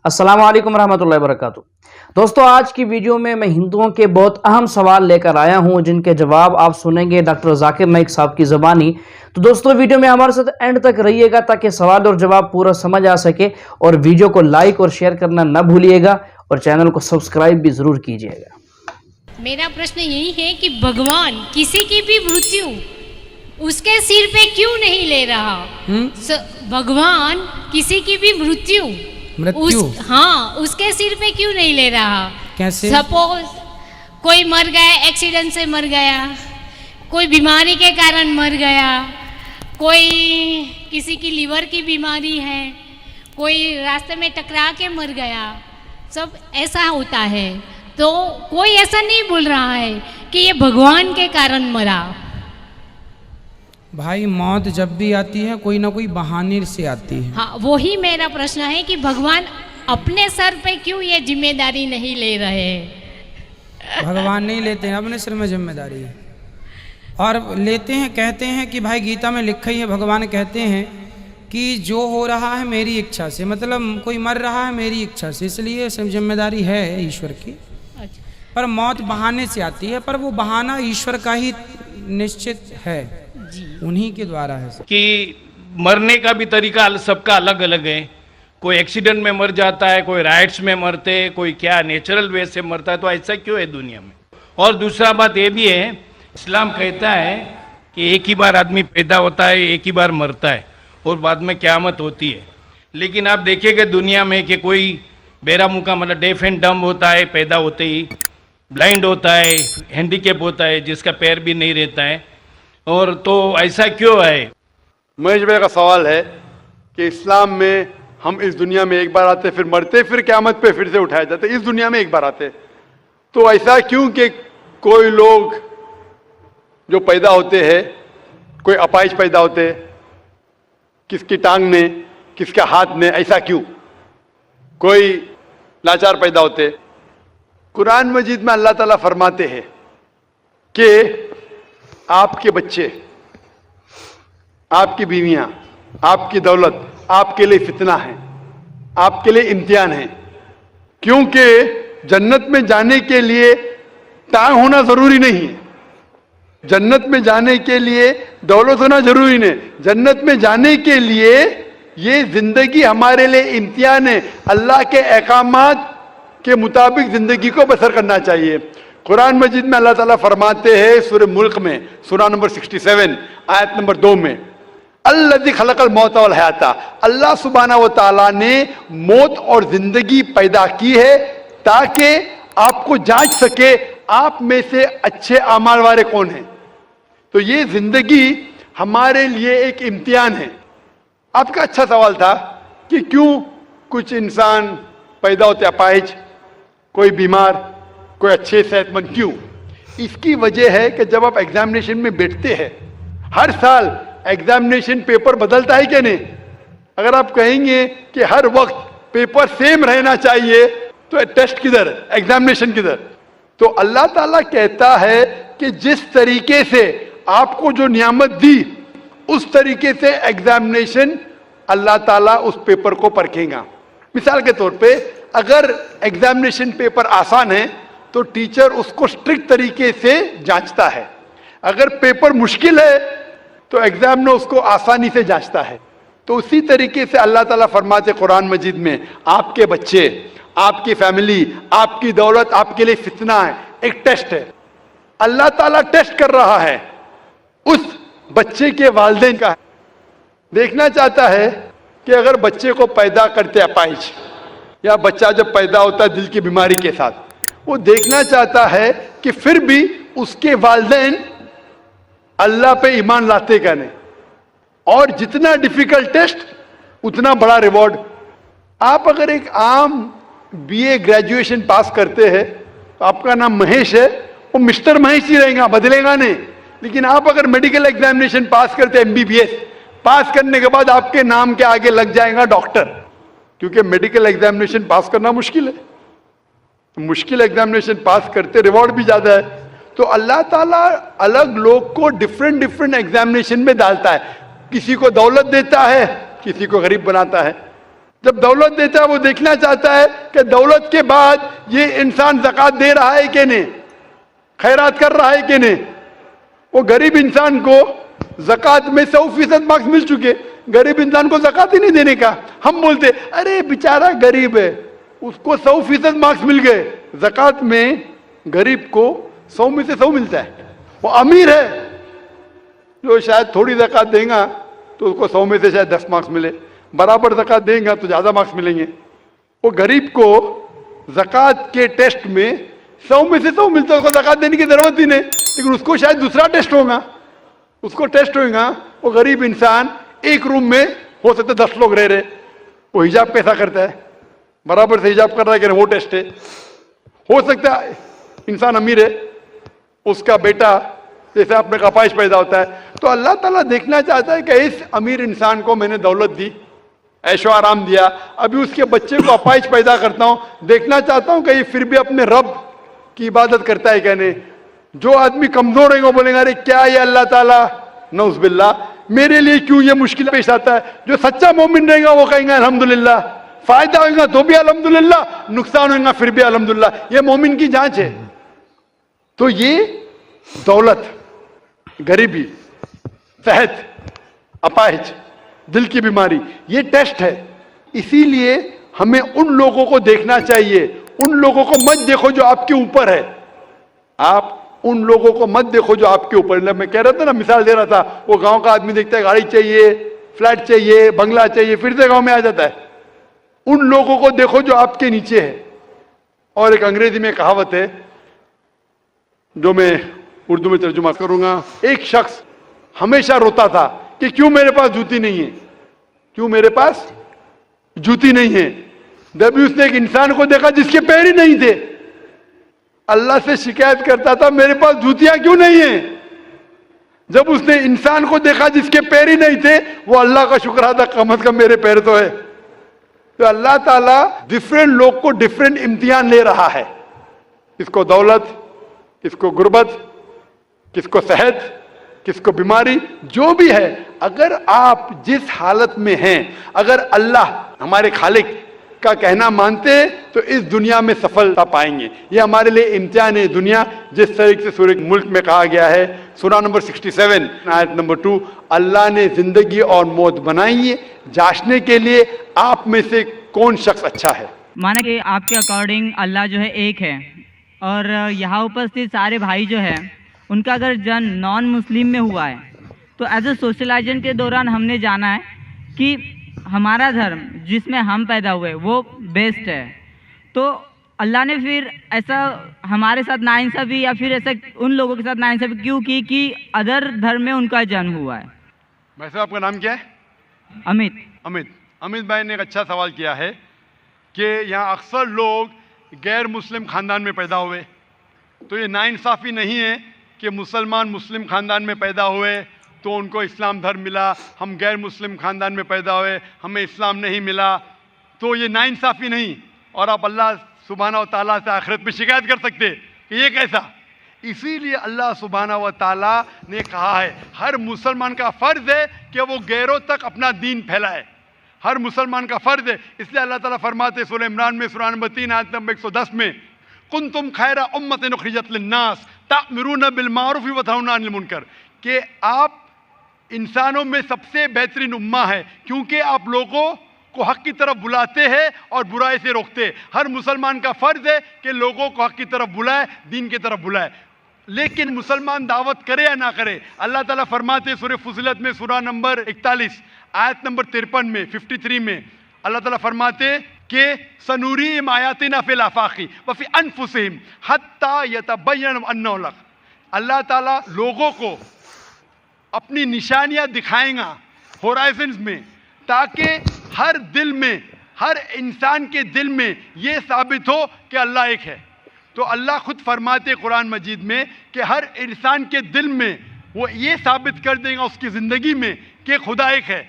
السلام علیکم ورحمۃ اللہ وبرکاتہ۔ دوستو، آج کی ویڈیو میں ہندوؤں کے بہت اہم سوال لے کر آیا ہوں جن کے جواب آپ سنیں گے ڈاکٹر ذاکر نائک صاحب کی زبانی۔ تو دوستو، ویڈیو میں ہمارے ساتھ اینڈ تک رہیے گا تاکہ سوال اور جواب پورا سمجھ آ سکے، اور ویڈیو کو لائک اور شیئر کرنا نہ بھولیے گا، اور چینل کو سبسکرائب بھی ضرور کیجیے گا۔ میرا پرشن یہی ہے کہ بھگوان کسی کی بھی مرتیو اس کے سر پہ کیوں نہیں لے رہا؟ بھگوان کسی کی بھی مرتیو اس کے سر پہ کیوں نہیں لے رہا؟ کیسے؟ سپوز کوئی مر گیا، ایکسیڈنٹ سے مر گیا، کوئی بیماری کے کارن مر گیا، کوئی کسی کی لیور کی بیماری ہے، کوئی راستے میں ٹکرا کے مر گیا، سب ایسا ہوتا ہے۔ تو کوئی ایسا نہیں بول رہا ہے کہ یہ بھگوان کے کارن مرا۔ بھائی، موت جب بھی آتی ہے کوئی نہ کوئی بہانے سے آتی ہے۔ ہاں، وہی میرا پرشن ہے کہ بھگوان اپنے سر پہ کیوں یہ ذمہ داری نہیں لے رہے؟ بھگوان نہیں لیتے ہیں، اپنے سر میں ذمہ داری ہے، اور لیتے ہیں، کہتے ہیں کہ بھائی گیتا میں لکھا ہی ہے، بھگوان کہتے ہیں کہ جو ہو رہا ہے میری اچھا سے، مطلب کوئی مر رہا ہے میری اچھا سے، اس لیے سب ذمہ داری ہے ایشور کی۔ پر موت بہانے سے آتی ہے، پر وہ بہانہ ایشور کا ہی نشچت ہے، انہی کے دوارا ہے کہ مرنے کا بھی طریقہ سب کا الگ الگ ہے۔ کوئی ایکسیڈنٹ میں مر جاتا ہے، کوئی رائٹس میں مرتے، کوئی کیا نیچرل وے سے مرتا ہے، تو ایسا کیوں ہے دنیا میں؟ اور دوسرا بات یہ بھی ہے، اسلام کہتا ہے کہ ایک ہی بار آدمی پیدا ہوتا ہے، ایک ہی بار مرتا ہے، اور بعد میں قیامت ہوتی ہے۔ لیکن آپ دیکھیں کہ دنیا میں کہ کوئی بیرا منہ مطلب ڈیف اینڈ ڈمب ہوتا ہے پیدا ہوتے ہی، بلائنڈ ہوتا ہے، ہینڈیکیپ ہوتا ہے، جس کا پیر بھی نہیں رہتا ہے، اور تو ایسا کیوں ہے؟ مہیش بھائی کا سوال ہے کہ اسلام میں ہم اس دنیا میں ایک بار آتے، پھر مرتے، پھر قیامت پہ پھر سے اٹھائے جاتے، اس دنیا میں ایک بار آتے، تو ایسا کیوں کہ کوئی لوگ جو پیدا ہوتے ہیں، کوئی اپائش پیدا ہوتے، کس کی ٹانگ نے، کس کے ہاتھ نے، ایسا کیوں؟ کوئی لاچار پیدا ہوتے۔ قرآن مجید میں اللہ تعالیٰ فرماتے ہیں کہ آپ کے بچے، آپ کی بیویاں، آپ کی دولت آپ کے لیے فتنہ ہے، آپ کے لیے امتحان ہے، کیونکہ جنت میں جانے کے لیے ٹانگ ہونا ضروری نہیں ہے، جنت میں جانے کے لیے دولت ہونا ضروری نہیں، جنت میں جانے کے لیے یہ زندگی ہمارے لیے امتحان ہے، اللہ کے احکامات کے مطابق زندگی کو بسر کرنا چاہیے۔ قرآن مجید میں اللہ تعالیٰ فرماتے ہیں سورہ ملک میں، سورہ نمبر 67 آیت نمبر 2 میں، الذی خلق الموت والحیات، اللہ سبحانہ و تعالیٰ نے موت اور زندگی پیدا کی ہے تاکہ آپ کو جانچ سکے آپ میں سے اچھے اعمال والے کون ہیں۔ تو یہ زندگی ہمارے لیے ایک امتحان ہے۔ آپ کا اچھا سوال تھا کہ کیوں کچھ انسان پیدا ہوتے اپاہج، کوئی بیمار، کوئی اچھے صحت مند، کیوں؟ اس کی وجہ ہے کہ جب آپ ایگزامینیشن میں بیٹھتے ہیں، ہر سال ایگزامینیشن پیپر بدلتا ہے کہ نہیں؟ اگر آپ کہیں گے کہ ہر وقت پیپر سیم رہنا چاہیے تو ٹیسٹ کدھر، ایگزامینیشن کدھر؟ تو اللہ تعالیٰ کہتا ہے کہ جس طریقے سے آپ کو جو نعمت دی اس طریقے سے ایگزامینیشن اللہ تعالیٰ اس پیپر کو پرکھے گا۔ مثال کے طور پہ اگر ایگزامینیشن پیپر آسان ہے تو ٹیچر اس کو اسٹرکٹ طریقے سے جانچتا ہے، اگر پیپر مشکل ہے تو ایگزامنر اس کو آسانی سے جانچتا ہے۔ تو اسی طریقے سے اللہ تعالیٰ فرماتے قرآن مجید میں، آپ کے بچے، آپ کی فیملی، آپ کی دولت آپ کے لیے فتنہ ہے، ایک ٹیسٹ ہے۔ اللہ تعالیٰ ٹیسٹ کر رہا ہے اس بچے کے والدین کا، دیکھنا چاہتا ہے کہ اگر بچے کو پیدا کرتے اپائش، یا بچہ جب پیدا ہوتا ہے دل کی بیماری کے ساتھ، وہ دیکھنا چاہتا ہے کہ پھر بھی اس کے والدین اللہ پہ ایمان لاتے کا نہیں، اور جتنا ڈیفیکلٹ ٹیسٹ اتنا بڑا ریوارڈ۔ آپ اگر ایک عام BA گریجویشن پاس کرتے ہیں تو آپ کا نام مہیش ہے، وہ مسٹر مہیش ہی رہے گا، بدلے گا نہیں۔ لیکن آپ اگر میڈیکل ایگزامینیشن پاس کرتے MBBS پاس کرنے کے بعد آپ کے نام کے آگے لگ جائے گا ڈاکٹر، کیونکہ میڈیکل ایگزامینیشن پاس کرنا مشکل ہے، مشکل ایگزامینیشن پاس کرتے ریوارڈ بھی زیادہ ہے۔ تو اللہ تعالیٰ الگ لوگ کو ڈفرینٹ ایگزامینیشن میں ڈالتا ہے، کسی کو دولت دیتا ہے، کسی کو غریب بناتا ہے۔ جب دولت دیتا ہے وہ دیکھنا چاہتا ہے کہ دولت کے بعد یہ انسان زکوٰۃ دے رہا ہے کہ نہیں, خیرات کر رہا ہے کہ نہیں. وہ غریب انسان کو زکوٰۃ میں 100% مارکس مل چکے, غریب انسان کو زکوٰۃ ہی نہیں دینے کا. ہم بولتے ارے بیچارہ غریب ہے, اس کو 100% مارکس مل گئے. زکوٰۃ میں غریب کو 100 میں سے 100 ملتا ہے. وہ امیر ہے جو شاید تھوڑی زکوٰۃ دے گا تو اس کو 100 میں سے شاید 10 مارکس ملے, برابر زکوٰۃ دیں گا تو زیادہ مارکس ملیں گے. وہ غریب کو زکوٰۃ کے ٹیسٹ میں 100 میں سے 100 ملتا ہے, اس کو زکوٰۃ دینے کی ضرورت ہی نہیں. لیکن اس کو شاید دوسرا ٹیسٹ ہوگا, اس کو ٹیسٹ ہوگا. وہ غریب انسان ایک روم میں ہو سکتا ہے 10 لوگ رہ رہے, وہ حجاب کیسا کرتا ہے, برابر سے حجاب کر رہا ہے کہ وہ ٹیسٹ ہے. ہو سکتا ہے انسان امیر ہے, اس کا بیٹا جیسے اپنے خواہش پیدا ہوتا ہے, تو اللہ تعالیٰ دیکھنا چاہتا ہے کہ اس امیر انسان کو میں نے دولت دی, عیش و آرام دیا, ابھی اس کے بچے کو اپائش پیدا کرتا ہوں, دیکھنا چاہتا ہوں کہ یہ پھر بھی اپنے رب کی عبادت کرتا ہے کہ نہیں. جو آدمی کمزور ہے وہ بولیں گے ارے کیا یہ اللہ تعالیٰ, نعوذ باللہ میرے لیے کیوں یہ مشکل پیش آتا ہے. جو سچا مومن رہے گا وہ کہیں گے الحمدللہ, فائدہ ہوئے گا تو بھی الحمدللہ, نقصان ہوئے گا پھر بھی الحمدللہ. یہ مومن کی جانچ ہے. تو یہ دولت, غریبی, صحت, اپاہج, دل کی بیماری, یہ ٹیسٹ ہے. اسی لیے ہمیں ان لوگوں کو دیکھنا چاہیے, ان لوگوں کو مت دیکھو جو آپ کے اوپر ہے. آپ ان لوگوں کو مت دیکھو جو آپ کے اوپر. میں کہہ رہا تھا نا, مثال دے رہا تھا, وہ گاؤں کا آدمی دیکھتا ہے گاڑی چاہیے, فلیٹ چاہیے, بنگلہ چاہیے, پھر سے گاؤں میں آ جاتا ہے. ان لوگوں کو دیکھو جو آپ کے نیچے ہے. اور ایک انگریزی میں کہاوت ہے جو میں اردو میں ترجمہ کروں گا. ایک شخص ہمیشہ روتا تھا کہ کیوں میرے پاس جوتی نہیں ہے, کیوں میرے پاس جوتی نہیں ہے. جب اس نے ایک انسان کو دیکھا جس کے پیر ہی نہیں تھے, اللہ سے شکایت کرتا تھا میرے پاس جوتیاں کیوں نہیں ہیں. جب اس نے انسان کو دیکھا جس کے پیر ہی نہیں تھے, وہ اللہ کا شکر ادا کم از کم میرے پیر تو ہے. تو اللہ تعالیٰ ڈفرینٹ لوگ کو ڈفرینٹ امتحان لے رہا ہے. کس کو دولت, کس کو غربت, کس کو صحت, کس کو بیماری, جو بھی ہے. اگر آپ جس حالت میں ہیں, اگر اللہ ہمارے خالق کا کہنا مانتے تو اس دنیا میں سفلتا پائیں گے. یہ ہمارے لیے امتحان ہے دنیا, جس طریقے سے سورہ ملک میں کہا گیا ہے, سورہ نمبر 67 آیت نمبر 2, اللہ نے زندگی اور موت بنائی ہے جانچنے کے لیے آپ میں سے کون شخص اچھا ہے. مانا کہ آپ کے اکارڈنگ اللہ جو ہے ایک ہے, اور یہاں اپستھت سارے بھائی جو ہے ان کا اگر جنم نان مسلم میں ہوا ہے تو ایز اے سوشلائزیشن کے دوران ہم نے جانا ہے کہ ہمارا دھرم جس میں ہم پیدا ہوئے وہ بیسٹ ہے. تو اللہ نے پھر ایسا ہمارے ساتھ ناانصافی یا پھر ایسا ان لوگوں کے ساتھ ناانصافی کیوں کی کہ ادر دھرم میں ان کا جنم ہوا ہے. ویسے آپ کا نام کیا ہے؟ امت. امت بھائی نے ایک اچھا سوال کیا ہے کہ یہاں اکثر لوگ غیر مسلم خاندان میں پیدا ہوئے, تو یہ ناانصافی نہیں ہے کہ مسلمان مسلم خاندان میں پیدا ہوئے تو ان کو اسلام دھرم ملا, ہم غیر مسلم خاندان میں پیدا ہوئے ہمیں اسلام نہیں ملا, تو یہ ناانصافی نہیں. اور آپ اللہ سبحانہ و تعالیٰ سے آخرت میں شکایت کر سکتے کہ یہ کیسا. اسی لیے اللہ سبحانہ و تعالیٰ نے کہا ہے ہر مسلمان کا فرض ہے کہ وہ غیروں تک اپنا دین پھیلائے, ہر مسلمان کا فرض ہے. اس لیے اللہ تعالیٰ فرماتے سورہ عمران میں سورہ نمبر 3 آیت نمبر 110 میں, کنتم خیر امۃ اخرجت للناس تأمرون بالمعروف وتنہون عن المنکر, کہ آپ انسانوں میں سب سے بہترین امہ ہے کیونکہ آپ لوگوں کو حق کی طرف بلاتے ہیں اور برائی سے روکتے. ہر مسلمان کا فرض ہے کہ لوگوں کو حق کی طرف بلائے, دین کی طرف بلائے. لیکن مسلمان دعوت کرے یا نہ کرے, اللہ تعالیٰ فرماتے سورہ فصلت میں سورہ نمبر 41 آیت نمبر 53 میں 53 میں اللہ تعالیٰ فرماتے کہ سنوریم آیاتنا فی الآفاق وفی انفسہم حتی یتبین انہ الحق. اللہ تعالیٰ لوگوں کو اپنی نشانیاں دکھائیں گا ہورائزنز میں, تاکہ ہر دل میں, ہر انسان کے دل میں یہ ثابت ہو کہ اللہ ایک ہے. تو اللہ خود فرماتے قرآن مجید میں کہ ہر انسان کے دل میں وہ یہ ثابت کر دے گا اس کی زندگی میں کہ خدا ایک ہے.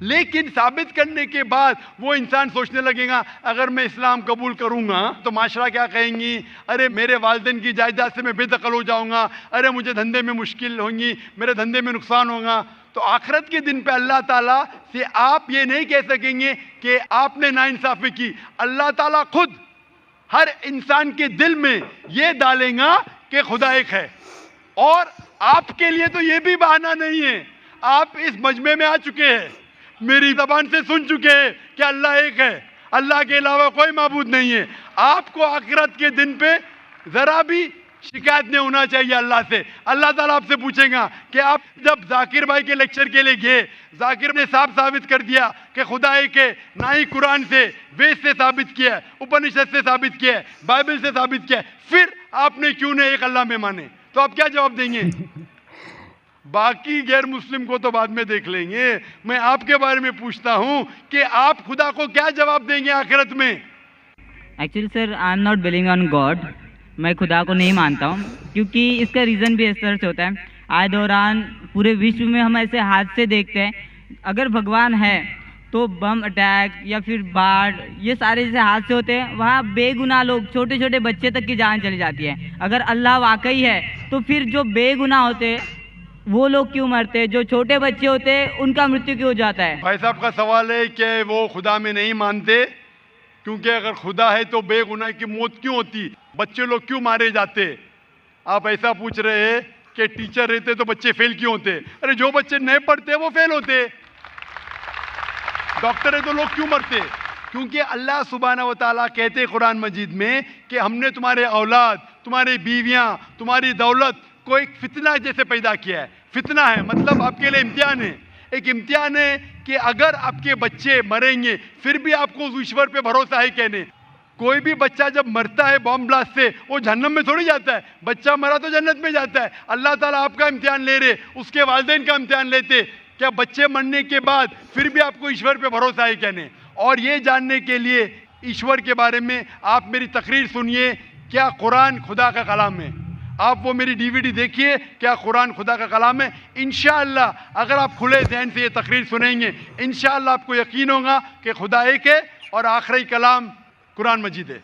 لیکن ثابت کرنے کے بعد وہ انسان سوچنے لگے گا اگر میں اسلام قبول کروں گا تو معاشرہ کیا کہیں گی, ارے میرے والدین کی جائیداد سے میں بے دخل ہو جاؤں گا, ارے مجھے دھندے میں مشکل ہوں گی, میرے دھندے میں نقصان ہوگا. تو تو آخرت کے دن پہ اللہ تعالیٰ سے آپ یہ نہیں کہہ سکیں گے کہ آپ نے ناانصافی کی. اللہ تعالیٰ خود ہر انسان کے دل میں یہ ڈالیں گا کہ خدا ایک ہے. اور آپ کے لیے تو یہ بھی بہانہ نہیں ہے, آپ اس مجمع میں آ چکے ہیں, میری زبان سے سن چکے ہیں کہ اللہ ایک ہے, اللہ کے علاوہ کوئی معبود نہیں ہے. آپ کو آخرت کے دن پہ ذرا بھی شکایت نہیں ہونا چاہیے اللہ سے. اللہ تعالیٰ آپ سے پوچھیں گا کہ آپ جب ذاکر بھائی کے لیکچر کے لیے گئے, ذاکر نے صاف ثابت کر دیا کہ خدا ایک ہے, نہ ہی قرآن سے, وید سے ثابت کیا ہے, اپنشد سے ثابت کیا ہے, بائبل سے ثابت کیا ہے, پھر آپ نے کیوں نہیں ایک اللہ میں مانے؟ تو آپ کیا جواب دیں گے؟ باقی غیر مسلم کو تو بعد میں دیکھ لیں گے, میں آپ کے بارے میں پوچھتا ہوں کہ آپ خدا کو کیا جواب دیں گے آخرت میں؟ Actually sir I am not believing on God. میں خدا کو نہیں مانتا ہوں, کیونکہ اس کا ریزن بھی اس طرح سے ہوتا ہے. آئے دوران پورے وشو میں ہم ایسے حادثے دیکھتے ہیں, اگر بھگوان ہے تو بم اٹیک یا پھر باڑھ, یہ سارے جیسے حادثے ہوتے ہیں, وہاں بے گناہ لوگ, چھوٹے چھوٹے بچے تک کی جان چلی جاتی ہے. اگر اللہ واقعی ہے تو پھر جو بے گناہ ہوتے وہ لوگ کیوں مرتے, جو چھوٹے بچے ہوتے ان کا مرتیو کیوں ہو جاتا ہے؟ بھائی صاحب کا سوال ہے کہ وہ خدا میں نہیں مانتے, کیونکہ اگر خدا ہے تو بے گناہ کی موت کیوں ہوتی, بچے لوگ کیوں مارے جاتے؟ آپ ایسا پوچھ رہے ہیں کہ ٹیچر رہتے تو بچے فیل کیوں ہوتے؟ ارے جو بچے نہیں پڑھتے وہ فیل ہوتے. ڈاکٹر ہے تو لوگ کیوں مرتے؟ کیونکہ اللہ سبحانہ و تعالیٰ کہتے قرآن مجید میں کہ ہم نے تمہارے اولاد, تمہاری بیویاں, تمہاری دولت کو ایک فتنہ جیسے پیدا کیا ہے. فتنہ ہے مطلب آپ کے لیے امتحان ہے. ایک امتحان ہے کہ اگر آپ کے بچے مریں گے پھر بھی آپ کو اس ایشور پہ بھروسہ ہے کہنے. کوئی بھی بچہ جب مرتا ہے بام بلاسٹ سے, وہ جہنم میں تھوڑی جاتا ہے, بچہ مرا تو جنت میں جاتا ہے. اللہ تعالیٰ آپ کا امتحان لے رہے, اس کے والدین کا امتحان لیتے, کیا بچے مرنے کے بعد پھر بھی آپ کو ایشور پہ بھروسہ ہے کہنے. اور یہ جاننے کے لیے ایشور کے بارے میں آپ میری تقریر سنیے, کیا قرآن خدا کا کلام ہے. آپ وہ میری ڈی وی ڈی دیکھیے, کیا قرآن خدا کا کلام ہے. انشاءاللہ اگر آپ کھلے ذہن سے یہ تقریر سنیں گے, انشاءاللہ آپ کو یقین ہوگا کہ خدا ایک ہے اور آخری کلام قرآن مجید ہے.